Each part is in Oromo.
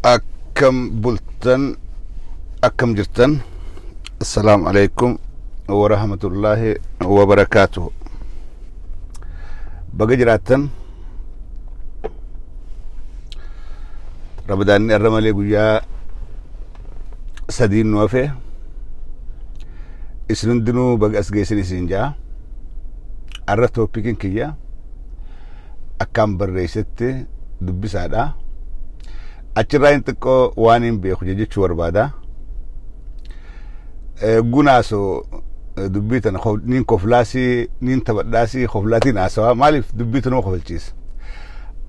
أكم بلتن أكم جرتن. السلام عليكم ورحمة الله وبركاته. بقى جراتن رمضان الرمالي قويا سدين نوافي اسندنو بقى أسجيسن سنجا أردتو بيكين كيا أكام بريستي دبي سادا achirraa xiqqoo waan hin beeku jechuu barbaada. Gunaasoo dubbii tana nin koflaasii nin taphadhaasii koflaatiin haasawaa maaliif dubbii tana kofalchiisa.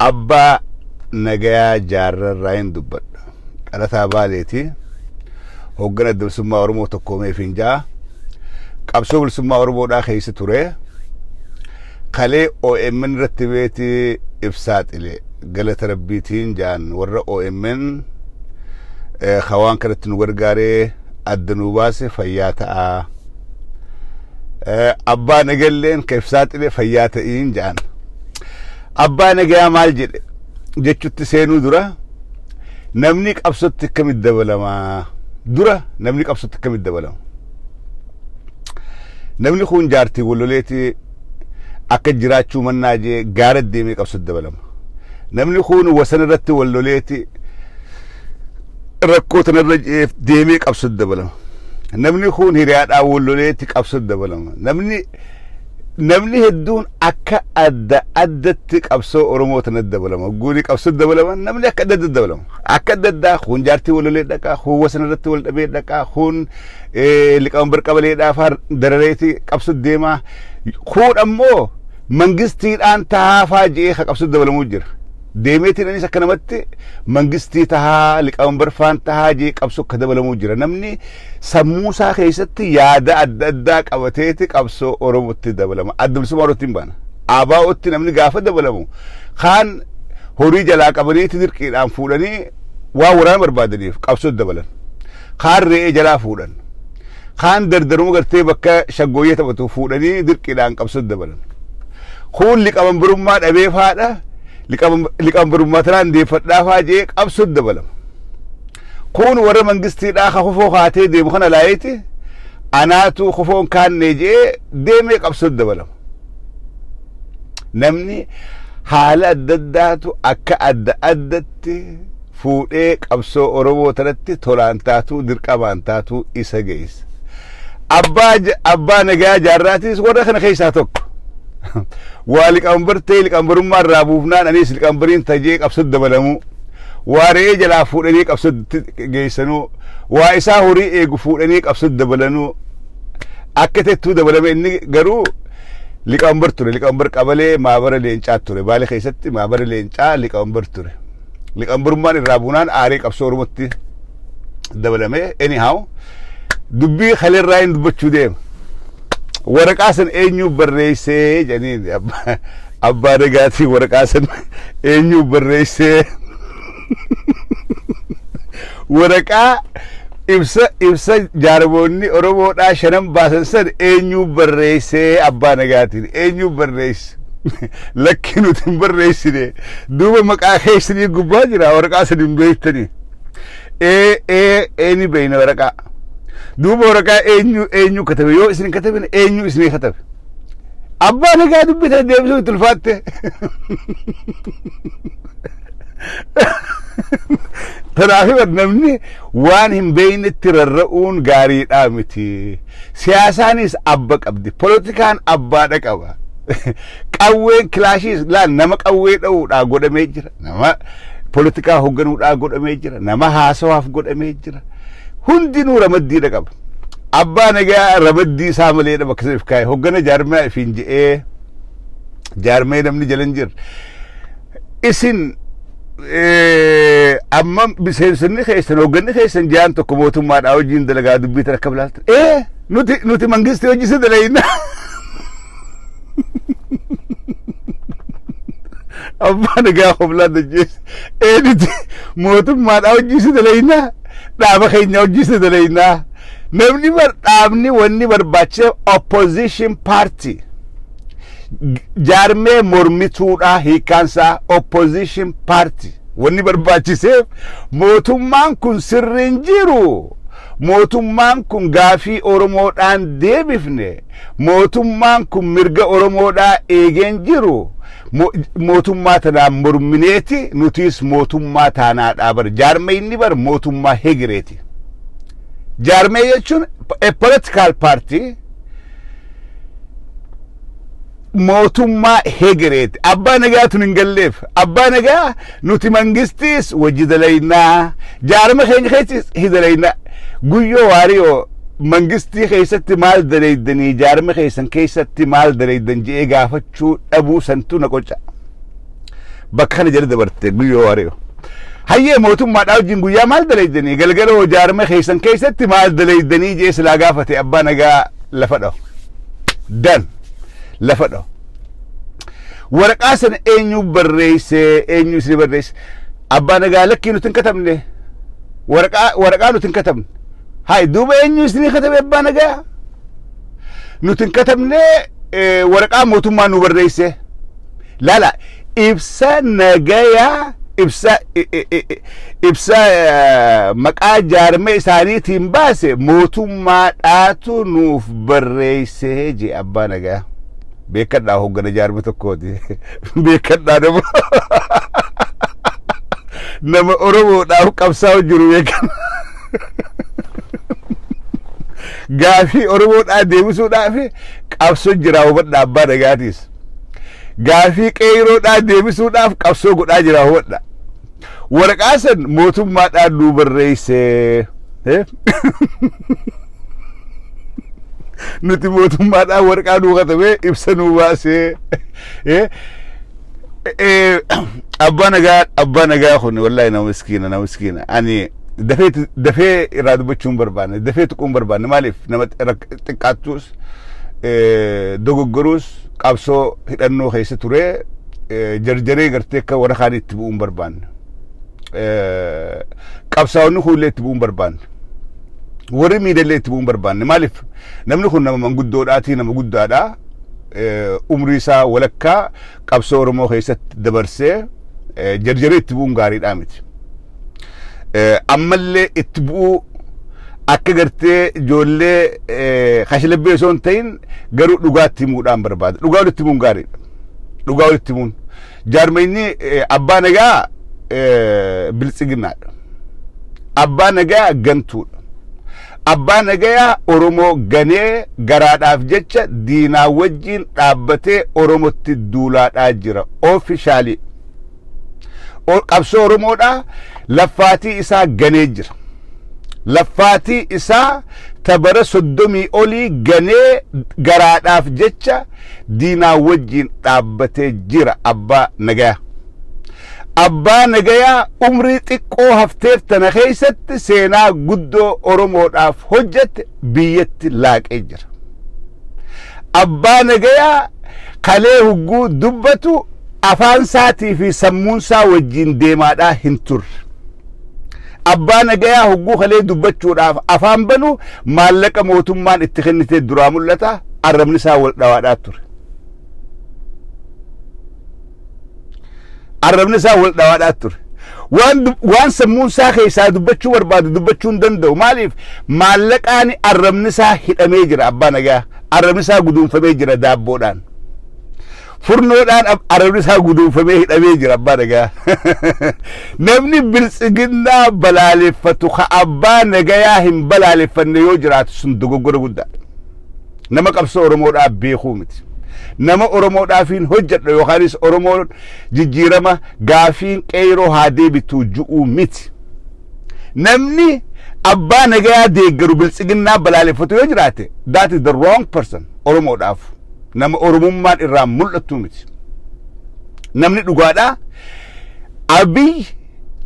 Abbaa nagayaa jaarrarraa hin dubbadha. Dhalataa baaleeti hoggana bilisummaa Oromoo tokkoomeef hin jaa qabsoo bilisummaa Oromoodhaa keessa ture kalee OMN irratti beeti ibsaaxilee galata rabbiitiin jaan warra OMN khawaan kanatti nu gargaaree adda nu baase fayyaa ta'a. Abbaa nagalleen ka ibsaaxilee fayyaa ta'iin jaan abbaa nagayaa maal jedhe jechutti seenuu dura namni qabsotti akkamitti dabalama dura namni qabsotti akkamitti dabalama namni kun jaartii waloleeti akka jiraachuu mannaa jee gaara deemee qabsotti dabalama. namni kun wasan irratti walloleeti rakkoo tanarra deemee qabsotti dabalama. namni kun hiriyaadhaa walloleeti qabsotti dabalama. namni hedduun akka adda addatti qabsoo Oromoo tanatti dabalama. guuni qabsotti dabalama namni akka adda dabalama. akka adda kun jaartii wallolee dhaqaa kun wasan irratti wal dhabee dhaqaa kun liqaambar qabaleedhaaf darareeti qabsotti deemaa kun ammoo mangistiidhaan tahaafaa jee ka qabsotti dabalamuu jira. deemeetiin anis akka namatti mangistii tahaa liqaambar faan tahaa jee qabsoo akka dabalamuu jira. namni sammuusaa keessatti yaada adda addaa qabateeti qabsoo Oromootti dabalama. adda bilisummaa Oromootti hin baana. ABO'tti namni gaafa dabalamu kaan horii jalaa qabaniiti dirqiidhaan fuudhanii waa waraana barbaadaniif qabsootti dabalan. kaan re'ee jalaa fuudhan. kaan dardaruma gartee bakka shaggooyyee taphatu fuudhanii dirqiidhaan qabsootti dabalan. kun liqaambarummaa dhabee faadha. liqaambarummaa tanaan deeffadhaafaa jee qabsotti dabalama. kun warra mangistiidhaa ka kofoo kaatee deemu kana laayiti anaatu kofoon kaannee jee deemee qabsotti dabalama. namni haala adda addaatu akka adda addatti fuudhee qabsoo Oromoo tanatti tolaan taatu dirqamaan taatu isa geessa. abbaa nagaa jaarraatis warra kana keessaa tokko. waa liqaambar ta'e liqaambarummaa irraa buufnaan anis liqaambariin tajee qabsotti dabalamu. waa re'ee jalaa fuudhanii qabsotti geessanuu. waa isaa horii eegu fuudhanii qabsotti dabalanuu. akka tettuu dabalame inni garuu liqaambar ture. liqaambar qabalee maabara leencaa ture. Baalee keessatti maabara leencaa liqaambar ture. liqaambarummaan irraa buunaan aarii qabsoo Oromootti dabalame. anyhow dubbii kaleerraa hin dubbachuu deema. waraqaa san eenyu barreessee janiin abbaa nagaatii waraqaa san eenyu barreessee waraqaa ibsa jaarmoonni Oromoodhaa shanan baasan san eenyu barreessee abbaa nagaatiin eenyu barreesse lakki nuti hin barreessine duuba maqaa keessanii gubbaa jira waraqaa san hin beektanii ni beeyna waraqaa duuba waraqaa eenyu katabe yoo isin katabine eenyu isinii katabe abbaa nagaa dubbita deebisuu itti ulfaatte. Tanaafi namni waan hin beeynetti rarra'uun gaariidhaa miti. siyaasaanis abba qabdi. polotikaan abbaadha qaba. qawween kilaashiis laal nama qawwee dha'uudhaa godhamee jira. nama polotikaa hoogganuudhaa godhamee jira. nama haasawaaf godhamee jira. hundinuu ramaddiidha qaba. abbaa nagaa ramaddii isaa maleedha bakka saniif kaa'e hoggana jaarmaa ifiin je'ee jaarmee namni jalan jira. isin amma miseensonni keessan hogganni keessan jaan tokko mootummaadhaa hojiin dalagaa dubbii tan akka bilaaltan nuti mangistii hojii dalayna abbaa nagaa hoblaan dajjees nuti mootummaadhaa hojii dalayna dhaaba keenya hojii dalayna. namni dhaabni wanni barbaachisa opposition party jaarmee mormituudha hiikaansaa opposition party wanni barbaachiseef mootummaan kun sirriin jiru. Mootummaan kun gaafii Oromoodhaan deebifne. Mootummaan kun mirga Oromoodhaa eegeen jiru. Mootummaa tanaan mormineeti nutis mootummaa taanaadhaa bar jaarmeyni bar mootummaa Hegireeti. Jaarmey jechuun a political party mootummaa Hegireeti. Abbaa nagaa tun hin galleef. Abbaa nagaa nuti mangistis wajji dalaynaa jaarma keenya keessis hidalaynaa guyyoo waariyoo mangistii keessatti maal dalaydanii jaarma keessan keessatti maal dalaydan jedhee gaafachuu dhabuu santu na qoca. Bakka kana jala dabarte guyyoo waariyoo. Hayyee mootummaadhaa wajjin guyyaa maal dalaydanii galgaloo jaarma keessan keessatti maal dalaydanii jedhee silaa gaafate abbaa nagaa lafa dhawu. Dan lafa dhawu. Waraqaa sana eenyu barreesse eenyu isin barreesse abbaa nagaa lakkii nuti hin katabne waraqaa nuti hin katabne. Hai duuba eenyu isin katabe abbaa nagaa nuti hin katabne waraqaa mootummaa nu barreesse. Laala ibsa nagayaa ibsa maqaa jaarme isaaniitiin baase mootummaadhaatu nuuf barreesse je abbaa nagaa. Beekadhaa hoggana jaarme tokkooti. Beekadhaa nama Oromoodhaaf qabsaa'u jiru beekan. Gaafii Oromoodhaa deebisuudhaaf qabsoo jira hubadha abbaa nagaatiis. Gaafii qeeroodhaa deebisuudhaaf qabsoo godhaa jira hubadha. Waraqaa san mootummaadhaan nu barreesse. Nuti mootummaadhaan waraqaa nu katabee ibsa nu baasee. Abbaa nagaa kun wallahi nama miskiina. Ani dafee irraa dubbachuun barbaanne dafee tuquun barbaanne maaliif nama xiqqaattuus dogoggoruus qabsoo hidhannoo keessa ture jarjaree gartee akka warra kaan itti bu'uun barbaanne qabsaa'onni kuullee itti bu'uun barbaanne warri miidhallee itti bu'uun barbaanne maaliif namni kun nama manguddoodhaatii nama guddaadha umrii isaa walakkaa qabsoo Oromoo keessatti dabarsee jarjaree itti bu'uun gaariidhaa miti. Ammallee itti bu'uu akka gartee ijoollee kashilabbee osoo hin ta'in garuu dhugaatti himuudhaan barbaada. Dhugaa walitti himuun gaariidha. Dhugaa walitti himuun. Jaarmeyni abbaa nagaa biltsiginnaadha. Abbaa nagaa gantuudha. Abbaa nagaa Oromoo ganee garaadhaaf jecha diinaa wajjin dhaabbatee Oromotti duulaadhaa jira. Oofishaalii. Qabsoo Oromoodhaa laffaatii isaa ganee jira. Laffaatii isaa tabara 30 olii ganee garaadhaaf jecha diinaa wajjin dhaabbatee jira abbaa nagayaa. Abbaa nagayaa umrii xiqqoo hafteef tana keessatti seenaa guddoo Oromoodhaaf hojjette biyyatti laaqee jira. Abbaa nagayaa kalee hugguu dubbatu afaan isaatii fi sammuun isaa wajjin deemaadhaa hin turre. Abbaa nagayaa hugguu kalee dubbachuudhaaf afaan banu maallaqa mootummaan itti kennitee duraa mul'ata arrabni isaa wal dhawaadhaa ture. Arrabni isaa wal dhawaadhaa ture. Waan sammuun isaa keessaa dubbachuu barbaadu dubbachuu hin danda'u. Maaliif maallaqaan arrabni isaa hidhamee jira abbaa nagayaa. Arrabni isaa guduunfamee jira daabboodhaan. Furnoodhaan arrabni isaa guduunfamee hidhamee jira abbaa nagaa. Namni biltsiginnaa balaaleffatu ka abbaa nagayaa hin balaaleffanne yoo jiraatu sun dogoggora guddaa. Nama qabsoo Oromoodhaaf beekuu miti. Nama Oromoodhaaf hin hojjedha yookaanis Oromoon jijjiirama gaafiin qeeroo haa deebitu ju'uu miti. Namni abbaa nagayaa deeggaru biltsiginnaa balaaleffatu yoo jiraate that is the wrong person Oromoodhaaf. Nama Oromummaan irraa mul'attu miti. Namni dhugaadhaa Abiy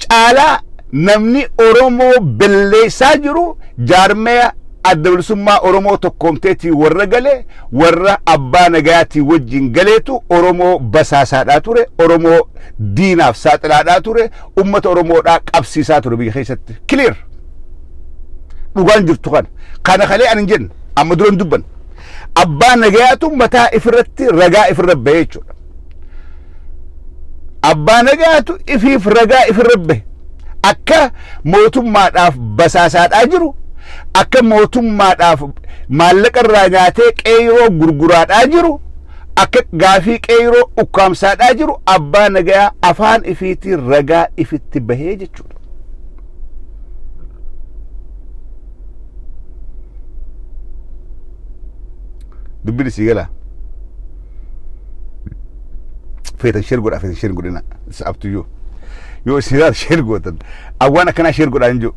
caalaa namni Oromoo belleessaa jiru jaarmaya adda bilisummaa Oromoo tokkoomteetii warra gale warra abbaa nagayaatii wajjin galeetu Oromoo basaasaadhaa ture, Oromoo diinaaf saaxilaadhaa ture, ummata Oromoodhaa qabsiisaa ture biyya keessatti. Clear. Dhugaan jirtu kana kalee ani hin jenne amma duran dubban. Abbaa nagayaatu mataa ifirratti ragaa ifirra bahee jechuudha. abbaa nagaatu ifiif ragaa ifirrabbe akka mootummaadhaaf basaasaadhaa jiru akka mootummaadhaaf maallaqa irraa nyaatee qeeyiroo gurguraadhaa jiru akka gaafii qeeyiroo ukkaamsaadhaa jiru abbaa nagaa afaan ifiitii ragaa ifitti bahee jechuudha. dubbini sii gala feetan sheer godhaa feetan sheer godhina it's up to you yoo sii taate sheer gootan awwaan akkanaa sheer godhaan jiru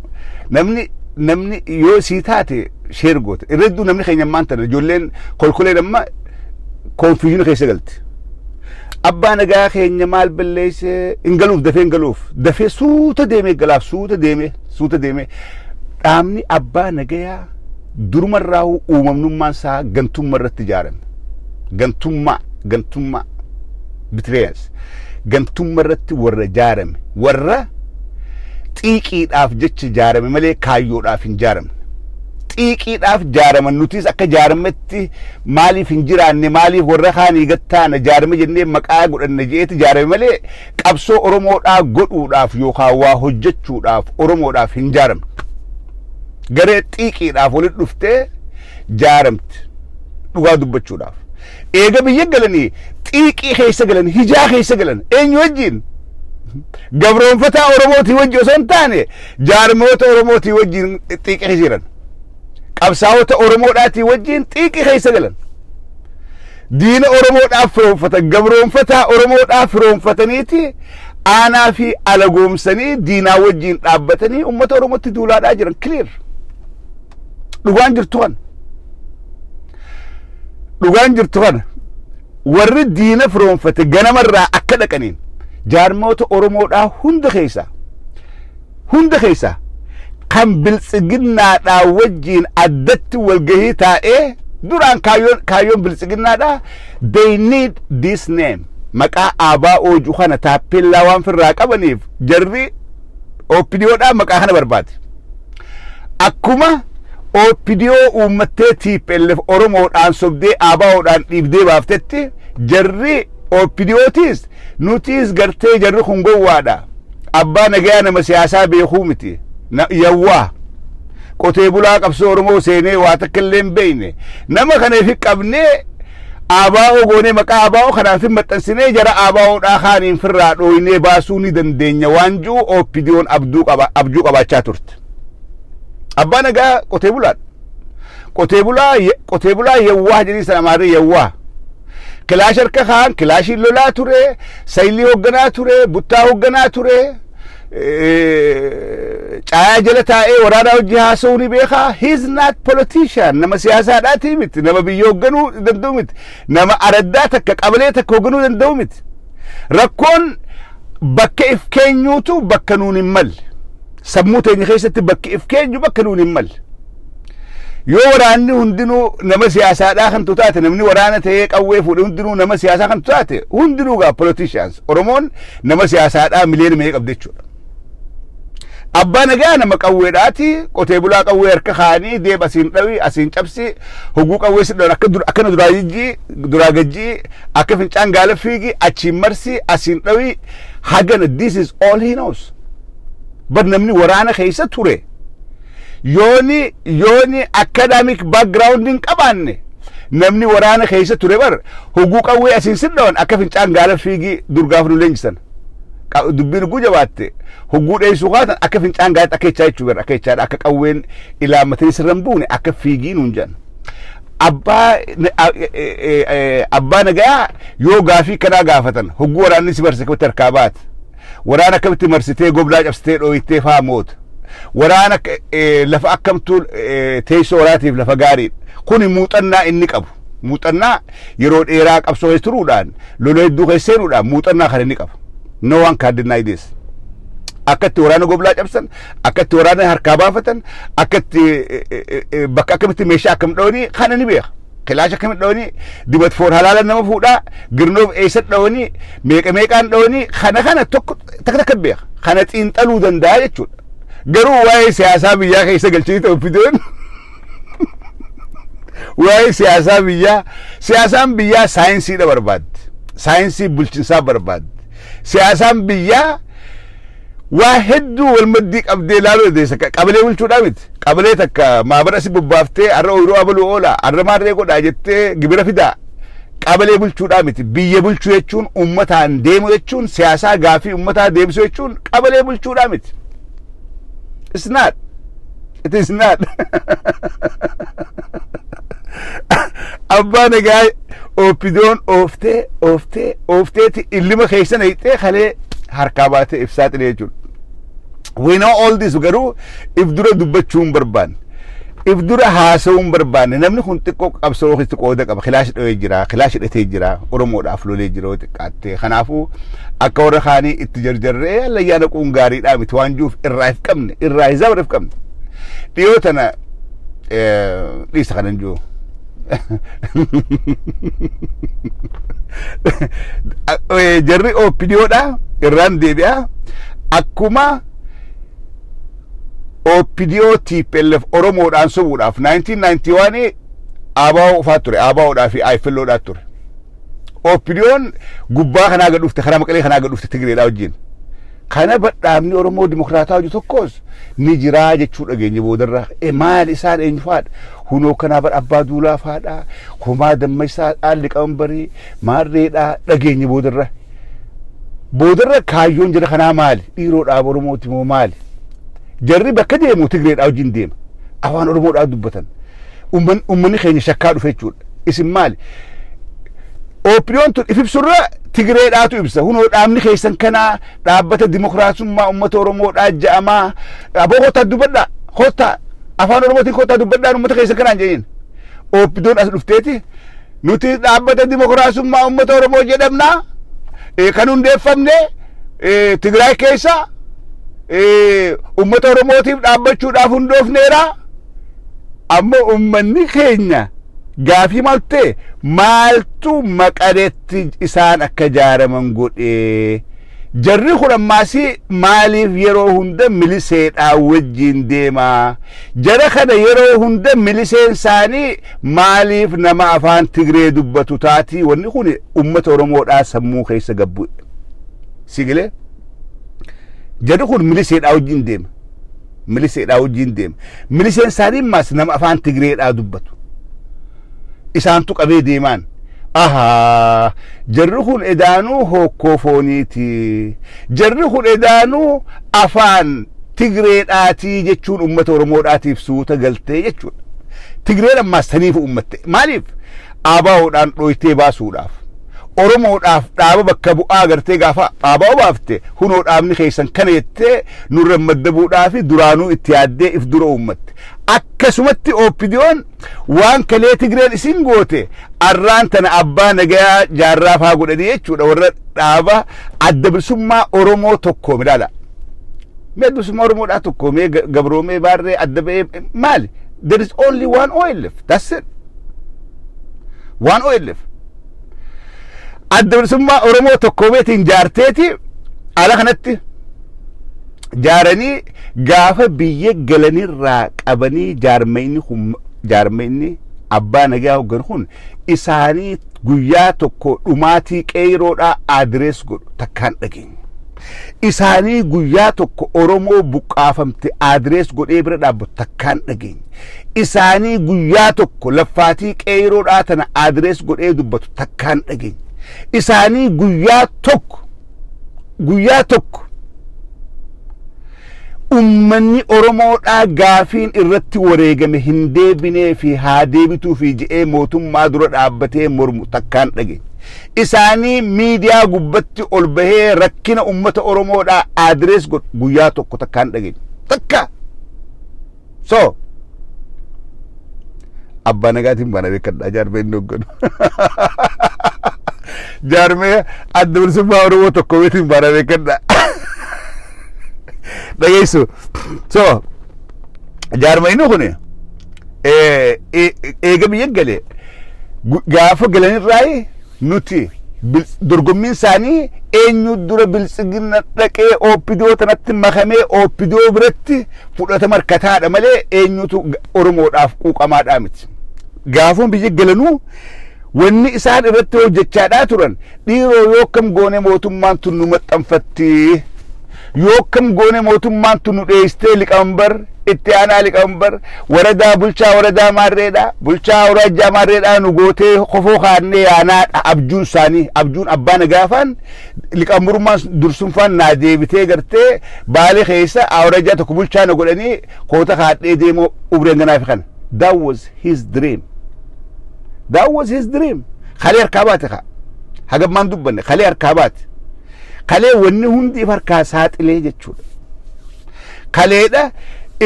namni yoo sii taate sheer goota irra hedduu namni keenya maanta ijoolleen kolkoleen amma konfiyuuna keessa galti abbaa nagaa keenya maal balleesse hin galuuf dafee suuta deemee galaaf suuta deemee dhaabni abbaa nagayaa durumarraa uumamnummaan isaa gantummaa irratti ijaarame gantummaa bitreeyans gantummaa irratti warra ijaarame warra xiiqiidhaaf jecha ijaarame malee kaayyoodhaaf hin ijaaramne xiiqiidhaaf ijaaraman nutis akka ijaarametti maaliif hin jiraanne maaliif warra kaanii gattaana ijaarame jennee maqaa godhanne jeeti ijaarame malee qabsoo oromoodhaa godhuudhaaf yookaan waa hojjechuudhaaf oromoodhaaf hin ijaaramne garee xiiqiidhaaf walitti dhuftee ijaaramte dhugaa dubbachuudhaaf eega biyya galanii xiiqii keessa galan hijaa keessa galan eenyu wajjin gabroonfataa oromootii wajjin osoo hin taane jaarmoota oromootii wajjin xiiqii keessa jiran qabsaa'ota oromoodhaatii wajjin xiiqii keessa galan diina oromoodhaaf firoonfatan gabroonfataa oromoodhaaf firoonfataniiti aanaa fi alagoomsanii diinaa wajjin dhaabbatanii ummata oromootti duulaadhaa jiran clear dhugaan jirtu kan warri diina firoonfate ganamarraa akka dhaqaniin jaarmoota oromoodhaa hunda keessa kan biltsiginnaadhaa wajjin addatti walgahii taa'ee duraan kaayyoon biltsiginnaadhaa they need this name maqaa aabaa oojuu kana taappellaa waan firraa qabaniif jarri OPDOdhaa maqaa kana barbaade akkuma OPDO uummattee TPLF oromoodhaan sobdee ABO'dhaan dhiibdee baaftetti jarri OPDOtis nutis gartee jarri kun gowwaadha abbaa nagaa nama siyaasaa beekuu miti yawwaa qotee bulaa qabsoo oromoo seenee waa takka illee hin beekne nama kana fi qabnee ABO goonee maqaa ABO kanaaf maxxansinee jara ABO'dhaa kaaniin firraa dhooynee baasuu ni dandeenya waan jiru OPDO'n abjuu qabaachaa turte abbaa nagaa qotee bulaa yawwaa jedhii sana maarree yawwaa kilaash harka kaan kilaashiin lolaa ture saylii hoogganaa ture buttaa hoogganaa ture caayaa jala taa'ee waraanaa hojii haasa'uu ni beekaa he's not politician nama siyaasaadhaatii miti nama biyya hoogganuu danda'u miti nama araddaa takka qabalee takka hoogganuu danda'u miti rakkoon bakka if keenyuutu bakka nuun hin malle sammuu teenya keessatti bakki if keenyu bakka nuun hin malle yoo waraanni hundinuu nama siyaasaadhaa kan taate namni waraana ta'ee qawwee fuudhe hundinuu nama siyaasaa kan taate hundinuu gaa politicians oromoon nama siyaasaadhaa miliyoona meeqa qabdi jechuudha abbaa nagaa nama qawweedhaati qotee bulaa qawwee harka kaanii deeb asiin dhawi asiin cabsi hoguu qawwee sidhan akkana duraa gajjii akka fincaan gaala fiigi achiin marsi asiin dhawi hagana this is all he knows bar namni waraana keessa ture yooni academic background hin qabaanne namni waraana keessa ture bar hoguu qawwee asiin sidhan akka fincaan gaala fiigi durgaaf nu leenjisan dubbiin guu jabaatte hoguu dheessuu kaatan akka fincaan gaala akka jechaa jechuu bar akka jechaadha akka qawween ilaamatanii sirran buune akka fiigii nuun jedhan abbaa nagaa yoo gaafii kanaa gaafatan hoguu waraanni si barse akkamitti harkaa baate waraana akkamitti marsitee goblaa cabsitee dhooyitee faa moota waraana lafa akkamtuu teessoo waraatiif lafa gaariidha kuni muuxannaa inni qabu muuxannaa yeroo dheeraa qabsoo keessa turuudhaan lola hedduu keessa seenuudhaan muuxannaa kan inni qabu no one can deny this akkatti waraana goblaa cabsan akkatti waraana harkaa baafatan akkatti bakka akkamitti meeshaa akkam dhawanii kana ni beeka kilaasha akkamitti dhawanii dibat foon halaalan nama fuudhaa girnoof eessatti dhawanii meeqaan dhawanii kana tokko takka beeka kana xiinxaluu danda'a jechuudha garuu waa'ee siyaasaa biyyaa keessa galchanii ta'u fidoon waa'ee siyaasaan biyyaa saayinsiidha barbaadde saayinsii bulchiinsaa barbaadde سياسان بيا واحد والمديك أبدي لالو ديسا قبلي ولشو دامت قبلي تك ما برأسي ببافتي أرى ويرو أبلو أولا أرى ما ريكو داجتي جبرا فدا قبلي ولشو دامت بيا ولشو يجون أمتان ديمو يجون سياسة غافي أمتان ديمسو يجون قبلي ولشو دامت it's not it is not أبانا جاي أوبيدون أوفتي اللي ما خيسنا يتي خلي حركات إفساد ليجون we know all this وقالوا إفدورا دبتشون بربان إفدورا هاسون بربان نمني كنت كوك أبصروا خيست كودك أب خلاش يجرا خلاش يتجرا ورمود أفلو ليجرا تكاتي خنافو أكور خاني اتجرجر لا يانك أونغاري لا متوانجوف الرايف كمن الرايف زورف كمن ديوتنا ليس خننجو جري أوبيديو دا الران ديبيا أكما أوبيديو TPLF أورومو دان سوودا في 1991 أباو فاتوري أباو دا في أيفلو دا تور أوبيديون غبا خنا قد ufte خنا مقلي خنا قد ufte تجري دا وجين خنا بدامني أورومو ديمقراطا وجو توكوز نجرا جتشو دغني بودرا مال إسان إنفاد هنو كنا بر أبا دولا فادا كما دميسا آلك أمبري ماريدا دغني بودرا كايون جرا خنا مال إيرو دا أورومو تيمو مال جرب كده مو تجري أو جنديم أوان أورومو دا دبتن أمني خيني شكارو فيتشول اسم مال أوبريون تو إفي بسرعة تجري داتو إبسا هنو أمني خيسن كنا دابة الديمقراطية ما أمة أورومو أجا ما أبو خوتا دبدا خوتا أفان أورومو تي خوتا دبدا أمة خيسن كنا جايين أوبريون أسلوفتيتي نوتي دابة الديمقراطية ما أمة أورومو جدمنا كانون ديفمني تجري كيسا أمة أورومو تي دابة شو دافون دوفنيرا أما أمني خينيا غافي مالتو مقالت إسان أكجار من قد جري خرماسي ماليف يرو هند مليسين أوجين ديما جري خدا يرو هند مليسين ساني ماليف نما أفان تغري دبتو تاتي ونخوني أمة أورومو سمو خيس قبو سيقلي جري خور مليسين أوجين ديما مليسين ساني ماس نما أفان تغري دبتو إسان تك أبي ديمان جرخون إدانو هو كوفونيتي جرخون إدانو أفان تجريد آتي جتشون أمة ورمود آتي بسوطة قلتي جتشون تجريد أما استنيف أمتي ماليف آباو دان رويتي باسو داف أورمود آف دابا بكبو آغرتي غافا آباو بافتي هنود آبني خيسان كانيتي نور مدبو دافي درانو اتيادي افدرو أمت akkasumatti Oppidiyoon waan kalee Tigreen isin goote arraan tana abbaa nagaa jaarraa faa godhanii jechuudha warra dhaaba adda bilisummaa Oromoo tokkoome ilaala. Mee adda bilisummaa Oromoodhaa tokkoomee gabroomee baarree adda ba'ee maali? There is only one OLF. That's it. One OLF. Adda bilisummaa Oromoo tokkoomeetiin jaarteeti ala kanatti jaaranii gaafa biyya galanirraa qabanii jaarmayni abbaa nagaa hoggan kun isaanii guyyaa tokko dhumaatii qeeyiroodhaa adrees godhu takkaan dhageenya. Isaanii guyyaa tokko Oromoo buqqaafamte adrees godhee bira dhaabbatu takkaan dhageenya. Isaanii guyyaa tokko laffaatii qeeyiroodhaa tana adrees godhee dubbatu takkaan dhageenya. Isaanii guyyaa tokko ummanni Oromoodhaa gaafiin irratti wareegame hin deebinee fi haa deebituu fi je'ee mootummaa dura dhaabbatee mormu takkaan dhageenya. Isaanii miidiyaa gubbatti ol bahee rakkina ummata Oromoodhaa adrees godhu guyyaa tokko takkaan dhageenya. Takka. So abbaa nagaatiin bana beekadhaa jaarmee inni hogganu. Jaarmee adda bilisummaa Oromoo tokkoomeetiin bana beekadhaa. Dhageysu so jaarmayni kun eega biyya gale gaafa galanirraa nuti dorgommiin isaanii eenyu dura bilsigina dhaqee Oppidiyoo tanatti makamee Oppidiyoo biratti fudhatama harkataadha malee eenyutu Oromoodhaaf quuqamaadhaa miti. Gaafuun biyya galanuu wanni isaan irratti hojjechaadhaa turan dhiiroo yookam goone mootummaan tun nu maxxanfatti yookam goone mootummaan tun nu dheessitee liqambar itti aanaa liqambar waradaa bulchaa waradaa maarreedha bulchaa waradaa maarreedha nu gootee kofoo kaannee yaanaadha abjuun isaanii abjuun abbaa nagaafaan liqamburummaan dursunfaan naa deebitee gartee baalee keessa awrajaa tokko bulchaa na godhanii koota kaadhee deemoo ubreen ganaafi kana that was his dream. That was his dream. Khalee harkaabate ka. Hagammaan dubbanne khalee harkaabate. Khalee wanni hundi harkaa saaxilee jechuudha. Khaleedha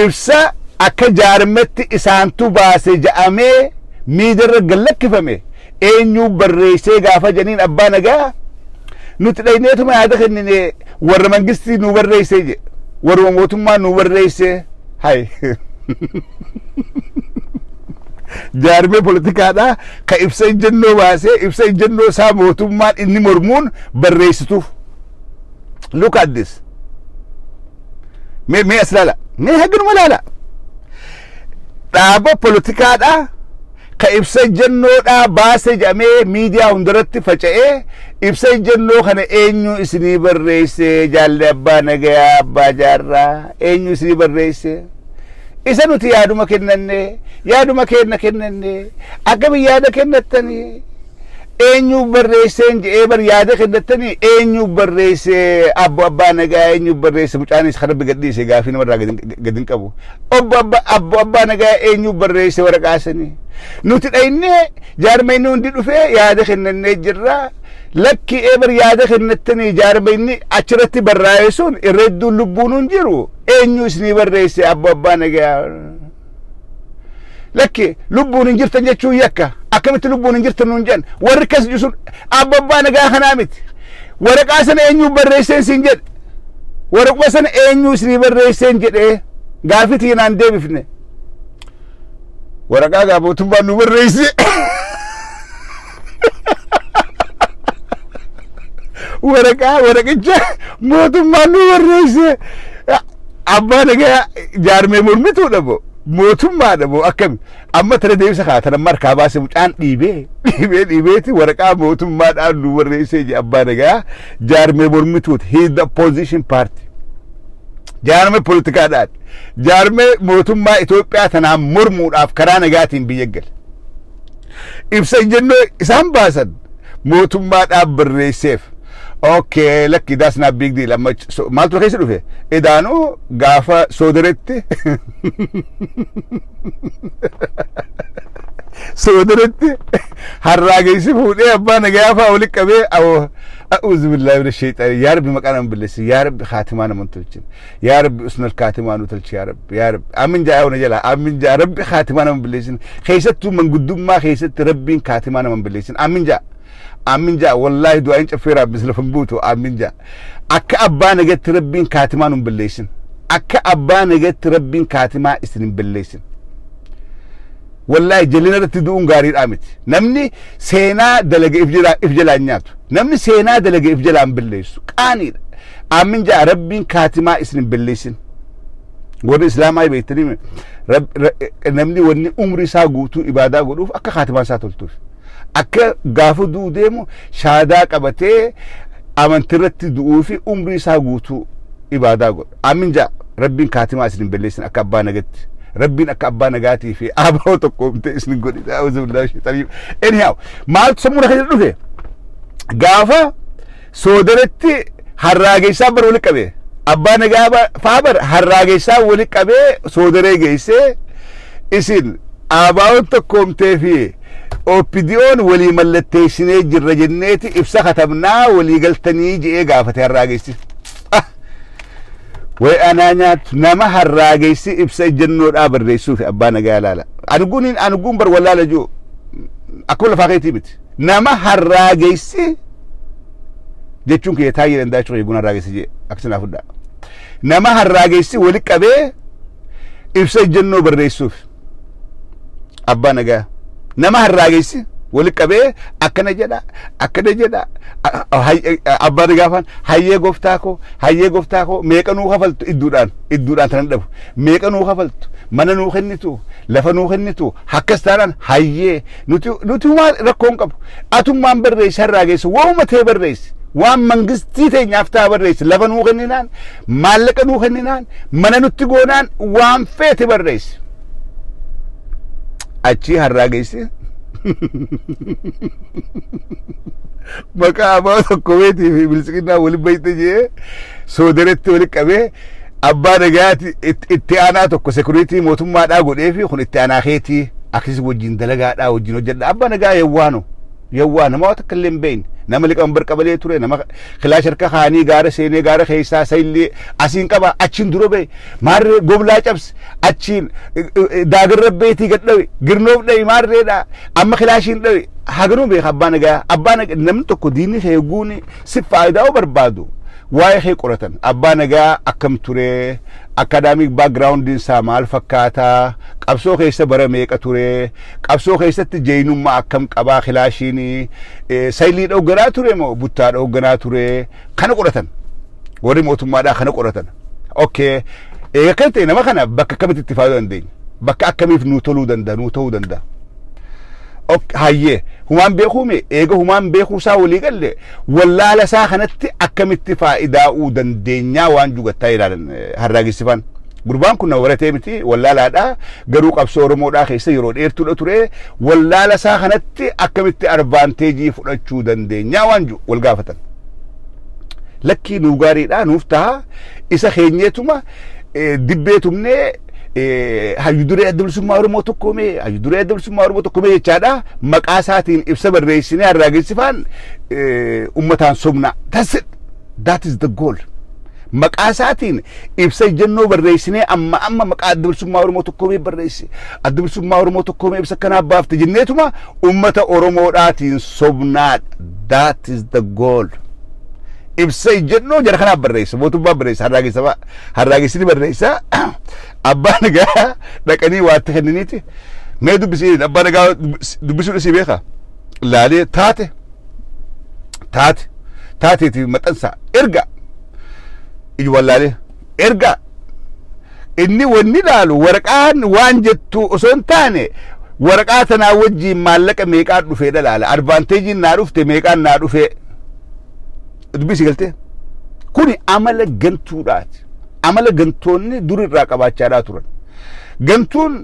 ibsa akka jaarmetti isaantu baase ja'amee miidirra gallakkifame eenyu barreessee gaafa janiin abbaa nagaa nuti dhayneetuma yaada kennine warra mangistii nu barreessee je warra mootummaa nu barreessee hay jaarmee politikaadha ka ibsa ejjennoo baasee ibsa ejjennoo isaa mootummaan inni mormuun barreessituuf. Look at this. Mee as laala mee haganuma laala dhaaba politikaadha ka ibsa ejjennoodha baase jedhamee miidiyaa hundarratti faca'ee ibsa ejjennoo kana eenyu isinii barreessee jaallee abbaa nagayaa abbaa jaarraa eenyu isinii barreessee isa nuti yaaduma kennanne yaaduma kennanne akkami yaada kennattanii eenyu barreesseen jedhee bar yaada kennattanii eenyu barreessee abbaa nagaa eenyu barreesse mucaanis kan rabbi gadhiise gaafii namarraa gad hin qabu abbaa nagaa eenyu barreesse waraqaasanii nuti dhaynee jaarmayni hundi dhufee yaada kennannee jirra lakki eebar yaada kennattanii jaarmayni achirratti barraa'e sun irreedduun lubbuun hin jiru eenyu isinii barreesse abbaa nagaa lakki lubbuun hin jirtan jechuu yakka akkamitti lubbuun hin jirtan nuun jedhan warri kas jisun abbaa nagaa kanaa miti waraqaa sana eenyu barreesseen siin jedhe waraquma sana eenyu isinii barreesseen jedhee gaafii tiinaan deebifne waraqaa gaa mootummaan nu barreesse waraqicha mootummaan nu barreesse abbaa nagaa jaarmee mormituudha moo mootummaadha moo akkami amma tana deebisa kaatana markaa baase mucaan dhiibeeti waraqaa mootummaadhaan nu barreessee je abbaa nagaa jaarmee mormituuti he the opposition party jaarmee politikaadhaan jaarmee mootummaa Itoophiyaa tanaan mormuudhaaf karaa nagaatiin biyya gale ibsa ejjennoo isaan baasan mootummaadhaan barreesseef. Okay, lucky that's not big deal. Maaltu keessa dhufe idaanuu gaafa soodaretti harraageessi fuudhee abbaa nagaa fa'aa walitti qabee a'uuzu billaahi mina shayxaanii yaa rabbi maqaa nama balleessi yaa rabbi kaatimaa nama tolchin yaa rabbi usnal kaatimaa nu tolchi yaa rabbi amin jaa ona jala amin jaa rabbi kaatimaa nama balleessin keessattuu manguddummaa keessatti rabbiin kaatimaa nama balleessin amin jaa wallahi du'aan caffeera bisla fambuutu amin jaa akka abbaa nagatti rabbiin kaatimaa nu balleessin akka abbaa nagatti rabbiin kaatimaa isin balleessin wallahi jalina irratti du'uun gaariidhaa miti namni seenaa dalaga if jalaan nyaatu namni seenaa dalaga if jalaan balleessu qaaniidha amin jaa rabbiin kaatimaa isin balleessin warri islaamaa beektanii namni wanni umri isaa guutuu ibaadaa godhuuf akka kaatimaa isaa toltuuf akka gaafa du'u deemu shaadaa qabatee amantirratti du'uu fi umri isaa guutuu ibaadaa godhu amin jaa rabbiin kaatimaa isin balleessin akka abbaa nagatti rabbiin akka abbaa nagaatii fi aabaa tokkoomte isin godhi a'uuzu billaahi shayxaanii anyhow maaltu sammuu keessa dhufe gaafa soodaretti harraageessaa bar wali qabee abbaa nagaa faabar harraageessaa wali qabee soodaree geessee isin aabaa tokkoomtee fi OPDO'n walii mallatteessinee jirra jenneeti ibsa katabnaa walii galtanii je'ee gaafate harraageessi way anaa nyaatu nama harraageessi ibsa ejjennoodhaa barreessuuf abbaa nagaa laala arguun bar wallaala jiru akkuma lafaa keetii miti nama harraageessi jechuun kiyya taa'ee danda'a jechuudha eeguun harraageessi jee akkasuma fudhaa nama harraageessi wali qabee ibsa ejjennoo barreessuuf abbaa nagaa nama harraageessi wali qabee akkana jedha abbaa nagaafaan hayyee gooftaa koo meeqa nuu kafaltu idduudhaan tanan dhabu meeqa nuu kafaltu mana nuu kennitu lafa nuu kennitu hakkas taanaan hayyee nuti waan rakkoon qabu atummaan barreessi har'aa geessu waanuma ta'e barreessi waan mangistii teenyaaf ta'a barreessi lafa nuu kenninaan maallaqa nuu kenninaan mana nutti goonaan waan feete barreessi achi har'aa geessi maqaa abbaa tokko beetii fi bilisiqinnaa waliin bayte jee soodaretti waliin qabee abbaa nagaati itti aanaa tokko sekuriitii mootummaadhaa godhee fi kun itti aanaa keetii akkasii wajjin dalagaadhaa wajjin hojjedha abbaa nagaa yawwaa nama waan akka illee hin beekne nama liqaman barqabalee ture nama kilaa sharka kaanii gaara seenee gaara keessaa sayillee asiin qaba achiin dura ba'e maarree goblaa cabse achiin daagarra beetii gad dhawe girnoof dhawe maarreedha amma kilaashiin dhawe haganuu beeka abbaa nagaa namni tokko diinni heeguun si faayidaa barbaadu waa'ee kee qoratan abbaa nagaa akkam ture akadaamik baakgiraawundiin isaa maal fakkaataa qabsoo keessa bara meeqa ture qabsoo keessatti jeenummaa akkam qabaa kilaashiin sayilii dhoogganaa ture moo buttaa dhoogganaa ture kana qoratan warri mootummaadhaa kana qoratan okay eega kan ta'e nama kana bakka akkamitti itti fayyaduu dandeenya bakka akkamiif nuu ta'uu danda'a hayyee humaan beekuume eega humaan beekuusaa walii galle wallaala isaa kanatti akkamitti faayidaa'uu dandeenyaa waan jugattaa ilaalan harraageessifan gurbaan kun waratee miti wallaalaadha garuu qabsoo oromoodhaa keessa yeroo dheertuudha ture wallaala isaa kanatti akkamitti advaanteejii fudhachuu dandeenyaa waan wal gaafatan lakkii nuu gaariidha nuuf ta'a isa keenyeetuma dibbeetumnee hayyuduree adda bilisummaa oromoo tokkoomee jechaadha maqaa isaatiin ibsa barreessinee harraageessifaan ummataan sobna that is the goal maqaa isaatiin ibsa ejjennoo barreessinee amma maqaa adda bilisummaa oromoo tokkoomee barreesse adda bilisummaa oromoo tokkoomee ibsa kanaa baafte jenneetuma ummata oromoodhaatiin sobnaa that is the goal ibsa ejjennoo jara kanaaf barreessa mootummaa barreessa harraageessini barreessa abbaa nagaa dhaqanii waatti kenniniiti mee dubbisiin abbaa nagaa dubbisuudha si beeka laalee taateeti maxxansa erga iji wallaalee erga inni wanni laalu waraqaan waan jettu osoo hin taane waraqaa tanaa wajjiin maallaqa meeqaan dhufee dhalaala advaanteejiin naa dhufte meeqaan naa dhufee dubbisi galtee kuni amala gantuudhaati amala gantoonni dur irraa qabaachaadhaa turan gantuun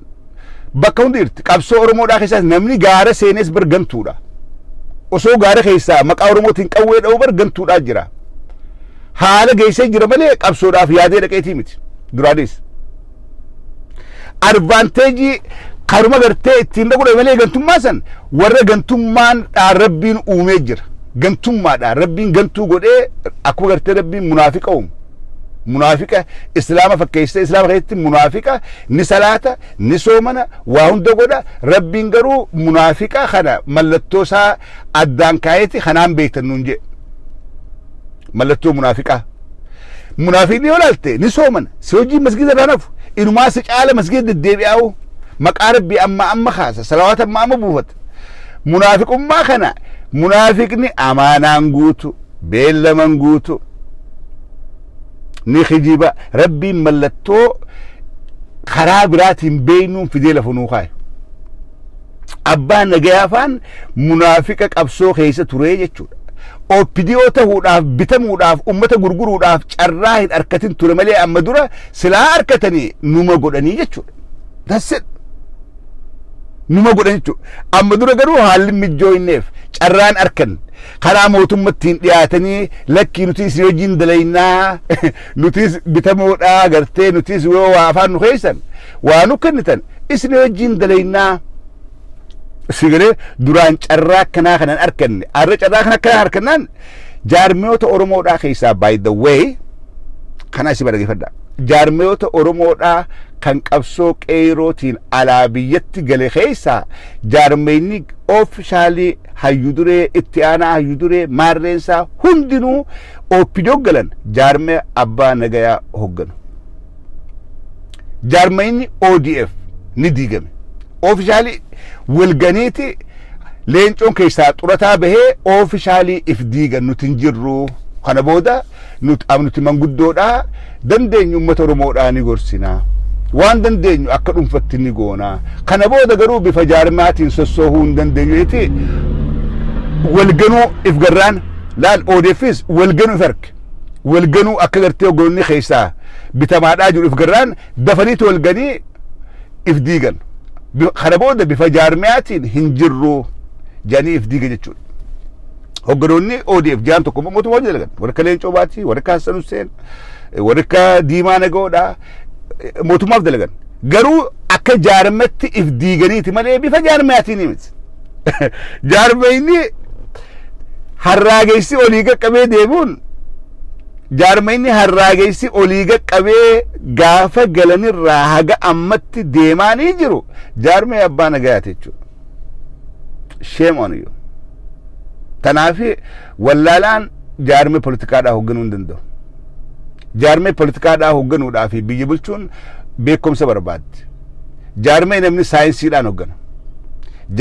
bakka hundi jirti qabsoo oromoodhaa keessaas namni gaara seenes bar gantuudha osoo gaara keessaa maqaa oromootiin qawwee dha'u bar gantuudhaa jira haala geessee jira malee qabsoodhaaf yaadee dhaqeetii miti duraanis advaanteejii karuma gartee ittiin dhaqudha malee gantummaa san warra gantummaan rabbiin uumee jira gantummaadhaan rabbiin gantuu godhee akkuma gartee rabbiin munaafiqa uumu munaafiqa islaama fakkeessee islaama keessatti munaafiqa ni salaata ni soomana waa hunda godha rabbiin garuu munaafiqa kana mallattoo isaa addaan kaayeeti kanaan beektan nuun jee mallattoo munaafiqni yoo laalte ni soomana si hojii masgida irraa nafu inumaa si caala masgida deddeebi'aa'u maqaa rabbii amma kaasa salawaata amma buufata munaafiqummaa kana munaafiqni amaanaan guutu beellaman guutu ni khijiba rabbiin mallattoo karaa biraatiin beeynuun fidee lafa nuu kaaye abbaan nagayaafaan munaafiqa qabsoo keessa turee jechuudha oopidiyoo ta'uudhaaf bitamuudhaaf ummata gurguruudhaaf carraa hin arkatin ture malee amma dura silaa arkatanii numa godhanii jechuudha that's numa godhan jechuudha amma dura garuu haalli mijjoo hinneef carraan arkan karaa mootummattiin dhiyaatanii lakkii nuti isin wajjin dalaynaa nutis bitamoodhaa gartee nutis yoo waa afaan nu keessan waa nu kennitan isin wajjin dalaynaa sigalee duraan carraa akkanaa kanan arkanne arra carraa kana akkanaa arkannaan jaarmiyoota oromoodhaa keessaa by the way kana isi barageeffadha jaarmiyoota oromoodhaa kan qabsoo qeerootiin alaa biyyatti gale keessaa jaarmeenni oofishaalii hayyuduree itti aanaa hayyuduree maarreensaa hundinuu oopidoo galan jaarmee abbaa nagayaa hogganu jaarmeenni ODF ni diigame oofishaalii walganiiti leencoon keessaa xurataa bahee oofishaalii if diigan nuti hin jirru kana booda nuti manguddoodhaa dandeenyu ummata oromoodhaa ni gorsinaa waan dandeenyu akka dhuunfatti ni goona kana booda garuu bifa jaarmaatiin sossoohuu hin dandeenyu iti walganuu if garraan laal odeeffis walganuu if arke walganuu akka gartee ogoonni keessaa bitamaadhaa jiru if garraan dafaniitu walganii if diigan kana booda bifa jaarmaatiin hin jirru janii if diiga jechuudha hogganoonni ODF jaan tokko mootummaa dalagan warra Leencoo Baatii warra Hassan Hussein warra Diimaa Nagoodha mootummaaf dalagan garuu akka jaarmatti if diiganiiti malee bifa jaarmaatiin miti jaarmayni harraageessi olii qaqqabee deemuun jaarmayni harraageessi olii qaqqabee gaafa galanirraa haga ammatti deemaanii jiru jaarmee abbaa nagayaati jechuudha shame on you tanaafi wallaalaan jaarmee politikaadhaa hoogganuu hin danda'u jaarmee politikaadhaa hoogganuudhaa fi biyya bulchuun beekumsa barbaaddi jaarmee namni saayinsiidhaan hooggana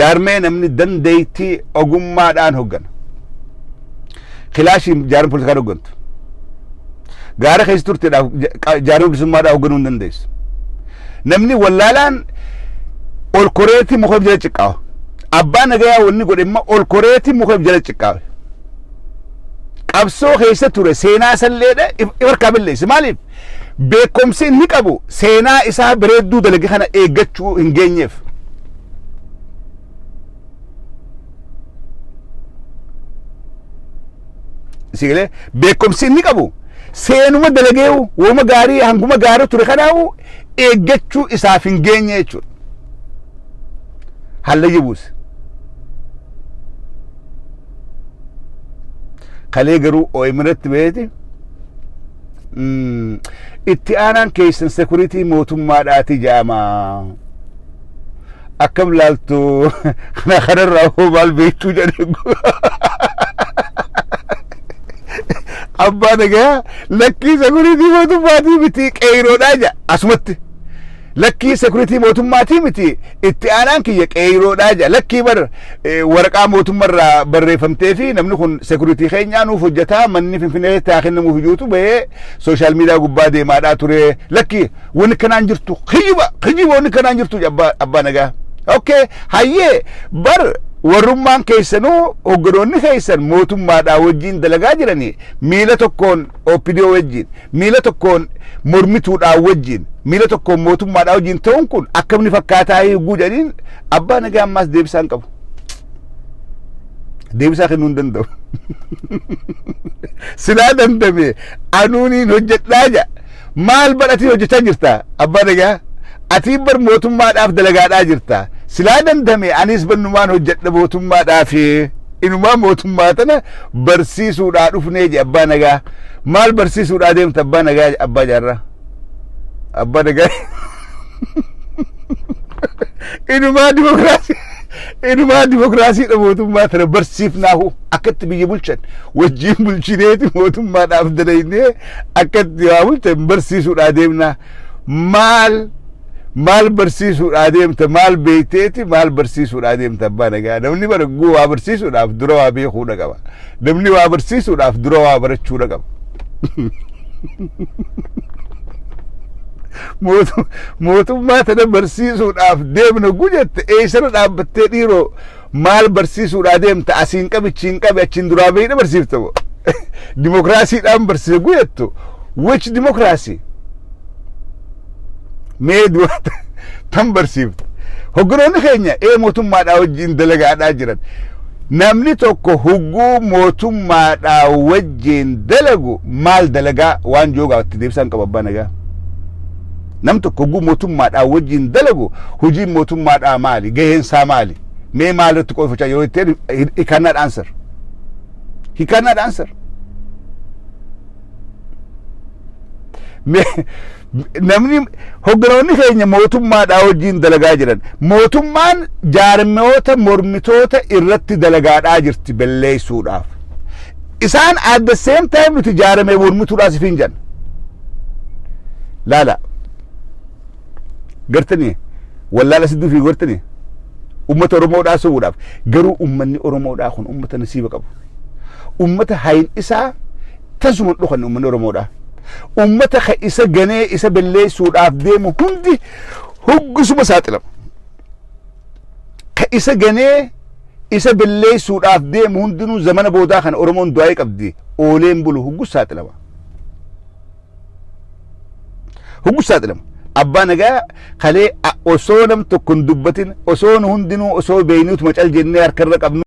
jaarmee namni dandeettii ogummaadhaan hooggana kilaashiin jaarmee politikaadhaan hooggantu gaara keessa turteedhaaf jaarmee bilisummaadhaan hoogganuu hin dandeessu namni wallaalaan ol koreetii muka jala ciqqaawa abbaa nagayaa wanni godhe immoo ol koreetii muka jala ciqqaawe qabsoo keessa ture seenaa salleedha ifarkaa billeessi maaliif beekumsi inni qabu seenaa isaa bareedduu dalage kana eeggachuu hin geenyeef sigilee beekumsi inni qabu seenuma dalageewu wooma gaarii hanguma gaarii ture kanaawu eeggachuu isaaf hin geenye jechuudha hallayya buuse kalee garuu ooyimirratti beeti itti aanaan keessan security mootummaadhaati jaama akkam laaltu kanarraa hoo maal beektuu jedhe abbaa nagayaa lakkii security mootummaatii miti qeeyroodhaa jedha asumatti lakkii security mootummaatii miti itti aanaan kiyya qeeyroodhaa jedha lakkii bar waraqaa mootummarraa barreeffamtee fi namni kun security keenyaa nuuf hojjetaa manni finfinnee taa kennamuuf ijuutu bahee social media gubbaa deemaadhaa ture lakkii wanni kanaan jirtu kijiba wanni kanaan jirtu abbaa nagaa okay hayyee bar warrummaan keessanuu hogganoonni keessan mootummaadhaa wajjin dalagaa jiranii miila tokkoon OPDO wajjin miila tokkoon mormituudhaa wajjin miila tokkoon mootummaadhaa wajjin ta'uun kun akkamni fakkaataa higguu jedhaniin abbaa nagaa ammaas deebisaan qabu deebisaa kennuu hin danda'u silaa dandame anuuniin hojjedhaa jedha maal badhatii hojjechaa jirta abbaa nagaa atii bar mootummaadhaaf dalagaadhaa jirta silaa dandame anis bannumaan hojjedha mootummaadhaaf inumaa mootummaa tana barsiisuudhaa dhufnee je abbaa nagaa maal barsiisuudhaa deemta abbaa nagaa abbaa jaarraa abbaa nagaa inumaa dimokiraasiidha mootummaa tana barsiifnaahu akkatti biyya bulchan wajjiin bulchineeti mootummaadhaaf dalaynee akkatti waa bulchan barsiisuudhaa deemnaa maal barsiisuudhaa deemta maal beekteeti maal barsiisuudhaa deemta abbaa nagaa namni baraguu waa barsiisuudhaaf dura waa beekuudha qaba namni waa barsiisuudhaaf dura waa barachuudha qaba mootummaa tana barsiisuudhaaf deemna gujette eessana dhaabbattee dhiiroo maal barsiisuudhaa deemta asiin qabichiin qabe achiin duraa beekna barsiiftamo dimokiraasiidhaan barsiise gujettu which democracy mee duwata tan barsiifte hogganoonni keenya mootummaadhaa wajjin dalagaadhaa jiran namni tokko hogguu mootummaadhaa wajjin dalagu maal dalagaa waan joogaatti deebisaan qaba abbaa nagaa nam tokko hogguu mootummaadhaa wajjin dalagu hojiin mootummaadhaa maali gaheensaa maali mee maalirratti qoifachaa yoo jetteen he cannot answer namni hogganoonni keenya mootummaadhaa wajjin dalagaa jiran mootummaan jaarmoota mormitoota irratti dalagaadhaa jirti balleessuudhaaf isaan at the same time nuti jaaramee mormituudhaas ifin jan laala gartanii wallaala sidduu fi gartanii ummata oromoodhaa sobuudhaaf garuu ummanni oromoodhaa kun ummata nasiiba qabu ummata hayin isaa tasuman dhukan ummanni oromoodhaa ummata ka isa ganee isa balleessuudhaaf deemu hundi huggusuma saaxilama. Ka isa ganee isa balleessuudhaaf deemu hundinuu zamana boodaa kana Oromoon du'aa qabdi ooleen bulu huggus saaxilama. Huggus saaxilama. Abbaa nagaa kalee osoo nam tokko hin dubbatin osoo hundinuu osoo beeynuutu macal jennee harkarra qabnu